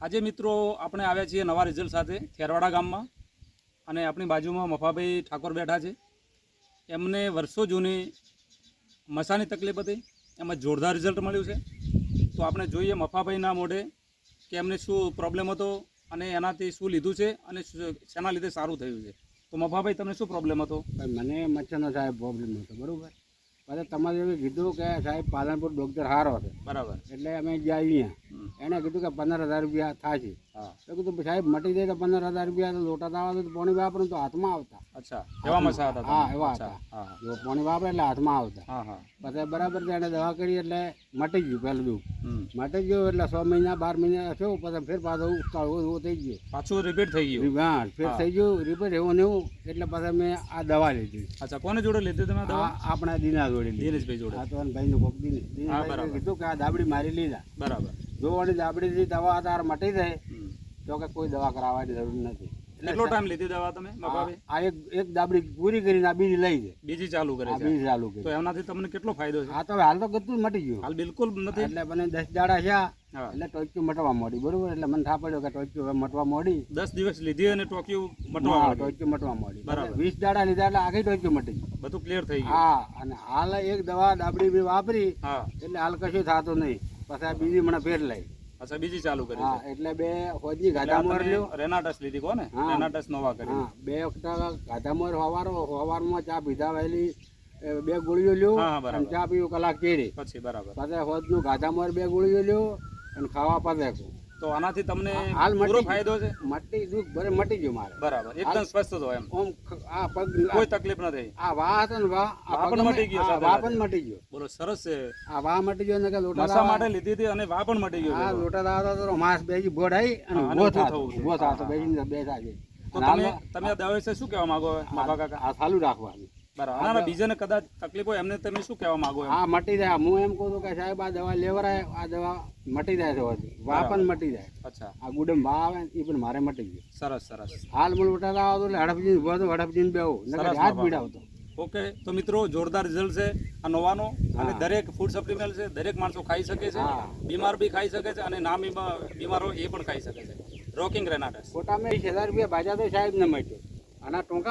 આજે મિત્રો આપણે આવ્યા છીએ નવા રિઝલ્ટ સાથે ખેરવાડા ગામમાં અને આપણી બાજુમાં મફાભાઈ ઠાકોર બેઠા છે. એમને વર્ષો જૂની મસાની તકલીફ હતી, એમાં જોરદાર રિઝલ્ટ મળ્યું છે. તો આપણે જોઈએ મફાભાઈના મોઢે કે એમને શું પ્રોબ્લેમ હતો અને એનાથી શું લીધું છે અને શેના લીધે સારું થયું છે. તો મફાભાઈ તમને શું પ્રોબ્લેમ હતો? મને મચ્છરનો સાહેબ પ્રોબ્લેમ હતો, બરાબર. પછી તમારે એવું કીધું કે સાહેબ પાલનપુર ડૉક્ટર સારો છે, બરાબર. એટલે અમે ગયા અહીંયા. એને કીધું કે 15,000 રૂપિયા થશે. હા, તો કીધું સાહેબ મટી જાય તો 15,000 રૂપિયા તો લોટા દાવા તો પાણી વાપરું તો હાથમાં આવતા. અચ્છા, એવા મસા હતા? હા, એવા હતા. હા જો પાણી વાપરે એટલે હાથમાં આવતા. હા હા. પછી બરાબર એને દવા કરી એટલે મટી ગયું પહેલું દુઃખ. હમ. મટી ગયું એટલે 6 મહિના 12 મહિના થયું, પછી ફેર પાછું એવું થઈ ગયું. પાછું રિપીટ થઈ ગયું? હા, ફેર થઈ ગયું રિપીટ એવું ને એવું. એટલે પછી મેં આ દવા લીધી. અચ્છા, કોને જોડે લીધી તમે દવા? આપણા દીના જોડે લીધી. દિનેશભાઈ જોડે? હા, તો ભાઈનું કોક બરાબર. કીધું કે આ દાબડી મારી લીધા. બરાબર. જોવાની દાબડીથી દવા તાર મટી જાય તો કે કોઈ દવા કરાવવાની જરૂર નથી. કેટલો ટાઈમ લીધી દવા તમે મફાભાઈ? આ એક દાબડી પૂરી કરીને આ બીજી લઈ જાય. બીજી ચાલુ કરે આ છે? બીજી ચાલુ તો કરી. એનાથી તમને કેટલો ફાયદો છે? આ તો હાલ તો ગતું મટી ગયું. હાલ બિલકુલ નથી. એટલે મને 10 દાડા થયા હા. એટલે ટોચક્યું મટવા માંડી, બરોબર. એટલે મને થા પડ્યો કે ટોચક્યું હવે મટવા માંડી. 10 દિવસ લીધી અને ટોક્યું મટવા હા, માંડ્યું. ટોચક્યું મટવા માંડી. બરાબર. 20 દાડા લીધા એટલે આખી ટોચક્યું મટી ગયું. બધું ક્લિયર થઈ ગયું? હા, અને હાલ એક દવા દાબડી બી વાપરી હા. એટલે હાલ કશું થતું નહીં. પછી આ બીજી મને ફેર લઈ. અચ્છા, બીજી ચાલુ કરી હા, છે? એટલે બે હોજની ગાધામોર લ્યો. રેનાટસ લીધી કોને? હા. રેનાટસ નવા કરી. હા, 2 વખત ગાધામોર હવારમાં ચા પીધા વહેલી 2 ગોળીઓ લ્યો હા, હા, બરાબર. અને ચા પીવું કલાક ચેડી. પછી બરાબર. પછી હોજનું ગાધામોર 2 ગોળીઓ લ્યો અને ખાવા પાછે. તો આનાથી તમને હાલ મટી પૂરો ગયું. ફાયદો છે? મટી દુઃખ ભરે મટી ગયું મારે. બરાબર, એકદમ સ્વસ્થ તો એમ? ઓમ આ પગ કોઈ તકલીફ નથી? આ વાહ હતો ને વાહ, આ વાહ પણ પગમાં- મટી ગયો હા, સાથે વાહ સાથે? પણ મટી ગયો. બોલો, સરસ છે. આ વાહ મટી ગયો ને કે લોટા મસા દાવા- માટે લીધી હતી અને વાહ પણ મટી ગયો હા, છે. લોટા દાવા તો માસ બેસી બોડ આવી અને હા, અને ઉભો ઊભું થતો થવું છે. ઉભો થતો હા, બેસીને બેસા છે. તો અને તમે આ દવા વિશે શું કહેવા માંગો મફા કાકા? આ ચાલુ રાખવાનું. બરાબર. ના, ના, બીજાને કદાચ તકલીફ હોય એમને તમે શું કહેવા માંગો એમ? હા, મટી જાય. હું એમ કહું છું કે સાહેબ આ દવા લેવરાય, આ દવા મટી જાય છે હોતી. વાહ પણ મટી જાય. અચ્છા, આ ગુડમ વાહ આવે ને એ પણ મારે મટી ગયું. સરસ સરસ. હાલ મને ઉઠાતા આવતો એટલે હડપજીને ઉભો હતો, હડપજીને બેહો નકર સરસ હાથ બાબા. પીડાવતો. ઓકે, તો મિત્રો જોરદાર રિઝલ્ટ છે આ નવાનો. અને દરેક ફૂડ સપ્લિમેન્ટ છે, દરેક માણસો ખાઈ શકે છે. હા. બીમાર બી ખાઈ શકે છે અને ના બીમાર હોય એ પણ ખાઈ શકે છે. રોકિંગ રેનાટસ. ખોટા મેં 20,000 રૂપિયા ભાજ્યા તો સાહેબ ને મળ્યો. આના ટૂંકા